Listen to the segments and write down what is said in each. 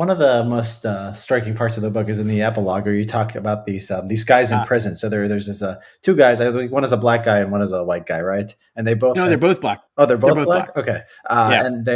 one of the most striking parts of the book is in the epilogue, where you talk about these guys in Uh, prison. So there's this two guys. I think one is a black guy and one is a white guy, right? And they both no, they're had. both black. Oh, they're They're both both black. black. Okay, Yeah. and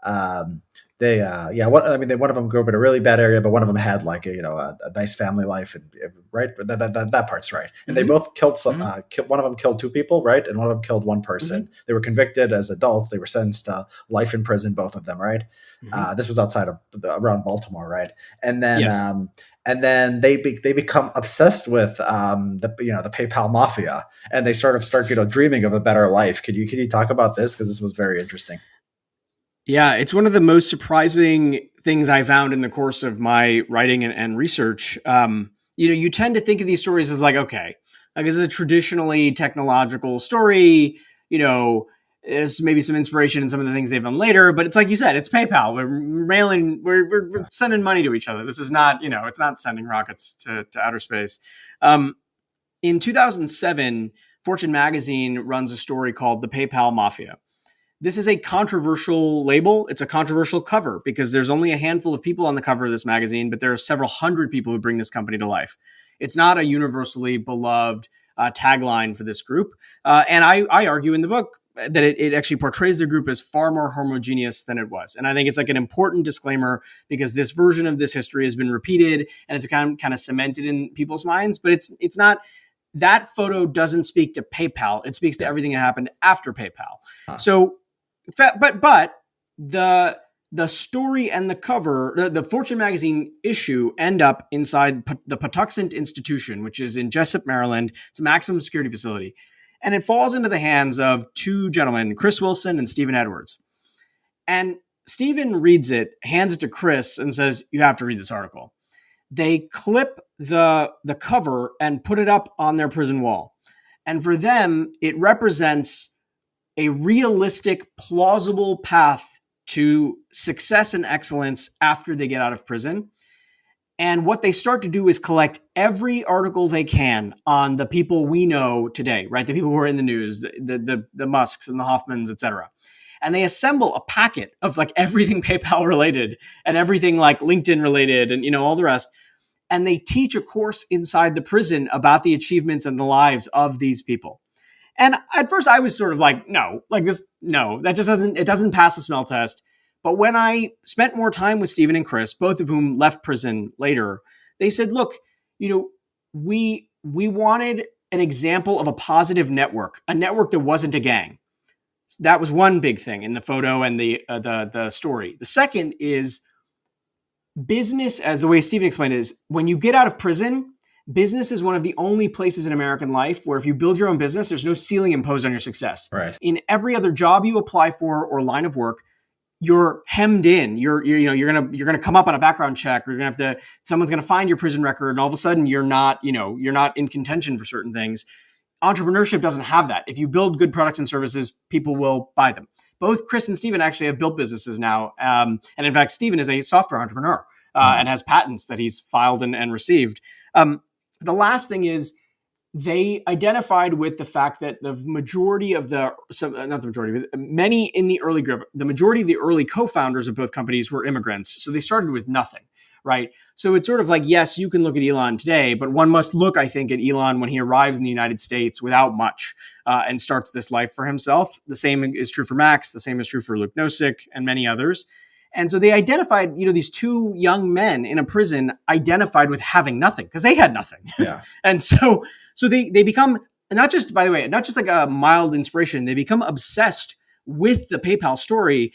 um, yeah. One of them grew up in a really bad area, but one of them had like a nice family life, and right. That part's right. And they hmm both killed some. hmm One of them killed two people, right? And one of them killed one hmm person. They were convicted as adults. They were sentenced to life in prison, both of them, right? hmm This was outside of around Baltimore, right? And then Yes. they become obsessed with the PayPal mafia, and they sort of start dreaming of a better life. Can you talk about this, because this was very interesting? Yeah, it's one of the most surprising things I found in the course of my writing and research. You tend to think of these stories as like, okay, like this is a traditionally technological story. You know, there's maybe some inspiration in some of the things they've done later, but it's like you said, it's PayPal. We're sending money to each other. This is not, it's not sending rockets to outer space. Um, in 2007, Fortune magazine runs a story called The PayPal Mafia. This is a controversial label. It's a controversial cover because there's only a handful of people on the cover of this magazine, but there are several hundred people who bring this company to life. It's not a universally beloved tagline for this group. And I argue in the book that it actually portrays the group as far more homogeneous than it was. And I think it's like an important disclaimer because this version of this history has been repeated and it's kind of cemented in people's minds, but it's not. That photo doesn't speak to PayPal. It speaks to everything that happened after PayPal. Huh. So but the story and the cover, the Fortune magazine issue, end up inside the Patuxent Institution, which is in Jessup, Maryland. It's a maximum security facility, and it falls into the hands of two gentlemen, Chris Wilson and Stephen Edwards. And Stephen reads it, hands it to Chris, and says, "You have to read this article." They clip the cover and put it up on their prison wall, and for them, it represents a realistic, plausible path to success and excellence after they get out of prison. And what they start to do is collect every article they can on the people we know today, right? The people who are in the news, the Musks and the Hoffmans, et cetera. And they assemble a packet of like everything PayPal related and everything like LinkedIn related and, all the rest. And they teach a course inside the prison about the achievements and the lives of these people. And at first I was sort of like, no, that just it doesn't pass the smell test. But when I spent more time with Stephen and Chris, both of whom left prison later, they said, look, we wanted an example of a positive network, a network that wasn't a gang. That was one big thing in the photo and the story. The second is business, as the way Stephen explained it, is when you get out of prison, business is one of the only places in American life where if you build your own business, there's no ceiling imposed on your success. Right. In every other job you apply for or line of work, you're hemmed in. You're gonna come up on a background check, or someone's gonna find your prison record, and all of a sudden you're not in contention for certain things. Entrepreneurship doesn't have that. If you build good products and services, people will buy them. Both Chris and Stephen actually have built businesses now, and in fact, Stephen is a software entrepreneur and has patents that he's filed and received. The last thing is they identified with the fact that the majority of many in the early group, the majority of the early co-founders of both companies were immigrants. So they started with nothing, right? So it's sort of like, yes, you can look at Elon today, but one must look, I think, at Elon when he arrives in the United States without much and starts this life for himself. The same is true for Max. The same is true for Luke Nosek and many others. And so they identified, these two young men in a prison identified with having nothing because they had nothing. Yeah. And so they become not just like a mild inspiration, they become obsessed with the PayPal story.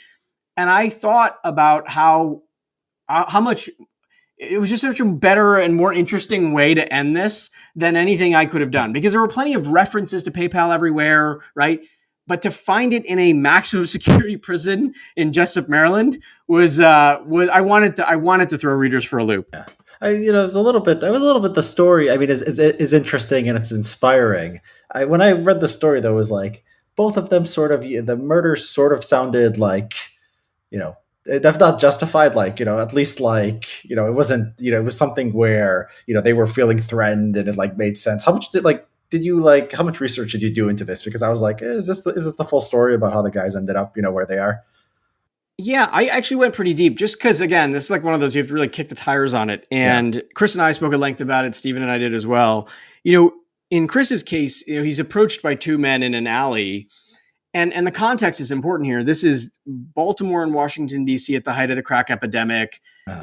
And I thought about how much it was just such a better and more interesting way to end this than anything I could have done, because there were plenty of references to PayPal everywhere, right? But to find it in a maximum security prison in Jessup, Maryland was I wanted to throw readers for a loop. Yeah. It was a little bit the story. I mean, is interesting and it's inspiring. When I read the story, though, it was like both of them the murders sort of sounded like, if not justified, like, at least like, it wasn't, it was something where, they were feeling threatened and it like made sense. How much research did you do into this? Because I was like, is this the full story about how the guys ended up, where they are? Yeah, I actually went pretty deep just because, again, this is like one of those you have to really kick the tires on it. Yeah. And Chris and I spoke at length about it. Stephen and I did as well. You know, in Chris's case, he's approached by two men in an alley, and the context is important here. This is Baltimore and Washington D.C. at the height of the crack epidemic. Uh,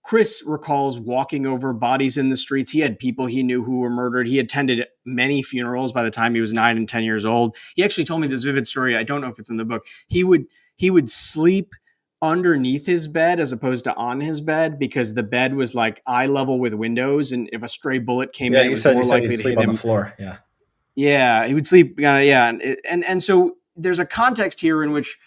Chris recalls walking over bodies in the streets. He had people he knew who were murdered. He attended many funerals by the time he was 9 and 10 years old. He actually told me this vivid story. I don't know if it's in the book. He would sleep underneath his bed as opposed to on his bed because the bed was like eye level with windows, and if a stray bullet came yeah, in, it you was said more you likely to sleep hit on the him. floor. Yeah. Yeah, he would sleep. Yeah, and so there's a context here in which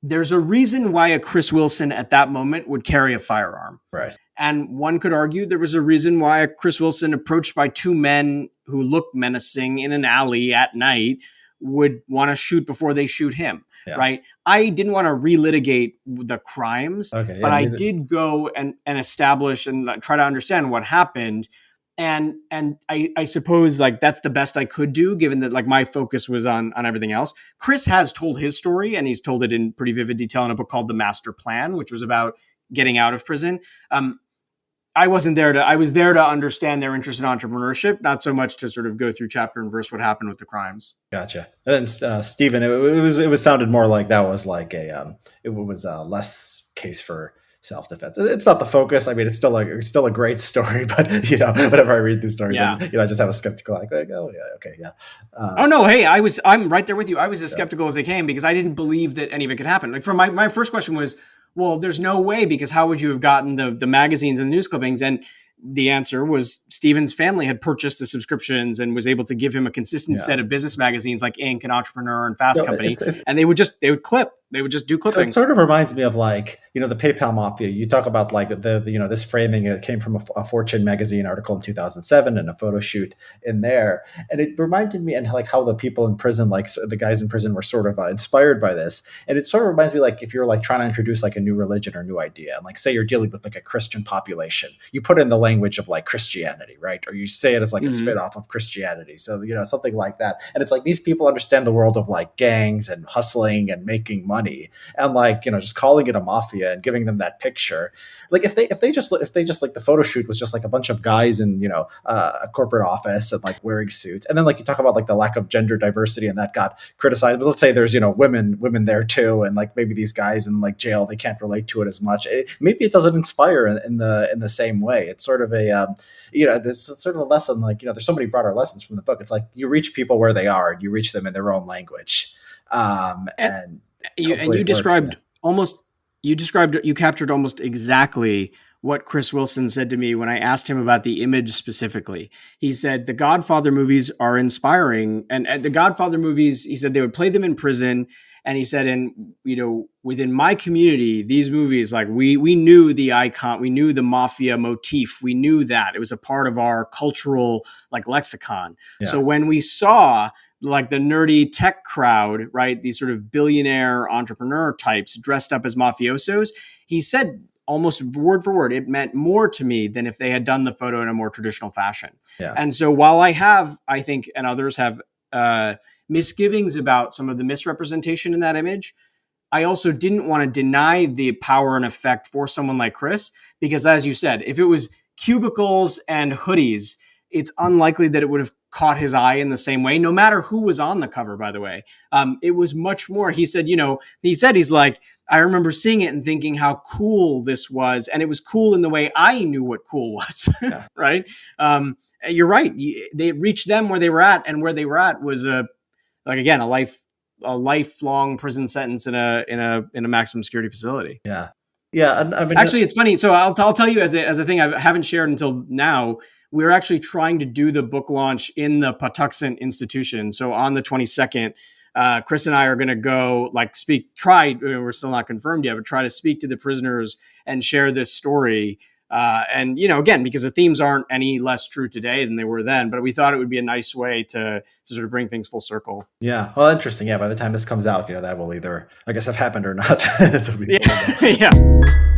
there's a reason why a Chris Wilson at that moment would carry a firearm. Right. And one could argue there was a reason why a Chris Wilson, approached by two men who looked menacing in an alley at night, would want to shoot before they shoot him, Yeah. right? I didn't want to relitigate the crimes, Okay. but Yeah. I did go and establish and try to understand what happened. And I suppose like that's the best I could do, given that like my focus was on everything else. Chris has told his story, and he's told it in pretty vivid detail in a book called The Master Plan, which was about getting out of prison. I wasn't there to, I was there to understand their interest in entrepreneurship, not so much to sort of go through chapter and verse what happened with the crimes. Gotcha. And then Stephen, it was sounded more like that was like it was a less case for self defense. It's not the focus. I mean, it's still a great story, but whenever I read these stories, Yeah. I just have a skeptical like, oh yeah, okay, yeah, Oh no, hey, I'm right there with you. I was as yeah, skeptical as they came because I didn't believe that any of it could happen. Like for my first question was, well, there's no way, because how would you have gotten the magazines and the news clippings? And the answer was Steven's family had purchased the subscriptions and was able to give him a consistent yeah. set of business magazines like Inc. and Entrepreneur and Fast So Company, and they would just do so it clippings. sort of reminds me of like the PayPal mafia. You talk about like the this framing. It came from a Fortune magazine article in 2007 and a photo shoot in there, and it reminded me and like how the people in prison, like the guys in prison, were sort of inspired by this. And it sort of reminds me like if you're like trying to introduce like a new religion or new idea, and like say you're dealing with like a Christian population, you put in the language of like Christianity, right? Or you say it as like a spin Mm-hmm. off of Christianity. So something like that. And it's like these people understand the world of like gangs and hustling and making money, and like just calling it a mafia and giving them that picture. Like if they just like the photo shoot was just like a bunch of guys in a corporate office and like wearing suits, and then like you talk about like the lack of gender diversity and that got criticized, but let's say there's women there too, and like maybe these guys in like jail, they can't relate to it as much. Maybe it doesn't inspire in the same way. It's sort of a there's sort of a lesson, like there's so many broader lessons from the book. It's like you reach people where they are, you reach them in their own language, And and you and hopefully you it works. Yeah. you captured almost exactly what Chris Wilson said to me when I asked him about the image specifically. He said the Godfather movies are inspiring, and the Godfather movies, he said they would play them in prison, and he said, and within my community, these movies, like we knew the icon, we knew the mafia motif, we knew that it was a part of our cultural like lexicon. So Yeah. when we saw like the nerdy tech crowd, right? These sort of billionaire entrepreneur types dressed up as mafiosos. He said almost word for word, it meant more to me than if they had done the photo in a more traditional fashion. Yeah. And so while I think, and others have misgivings about some of the misrepresentation in that image, I also didn't want to deny the power and effect for someone like Chris, because as you said, if it was cubicles and hoodies, it's unlikely that it would have caught his eye in the same way, no matter who was on the cover, by the way. It was much more, he said, he's like, I remember seeing it and thinking how cool this was. And it was cool in the way I knew what cool was, Yeah. right? You're right. They reached them where they were at, and where they were at was again, a lifelong prison sentence in a maximum security facility. Yeah. Yeah. And I mean, Actually, it's funny. So I'll tell you as a thing I haven't shared until now. We're actually trying to do the book launch in the Patuxent institution. So on the 22nd, Chris and I are going to go we're still not confirmed yet, but try to speak to the prisoners and share this story. And again, because the themes aren't any less true today than they were then, but we thought it would be a nice way to sort of bring things full circle. yeah. Well, interesting. Yeah. By the time this comes out, that will either, I guess, have happened or not. So Yeah. Yeah.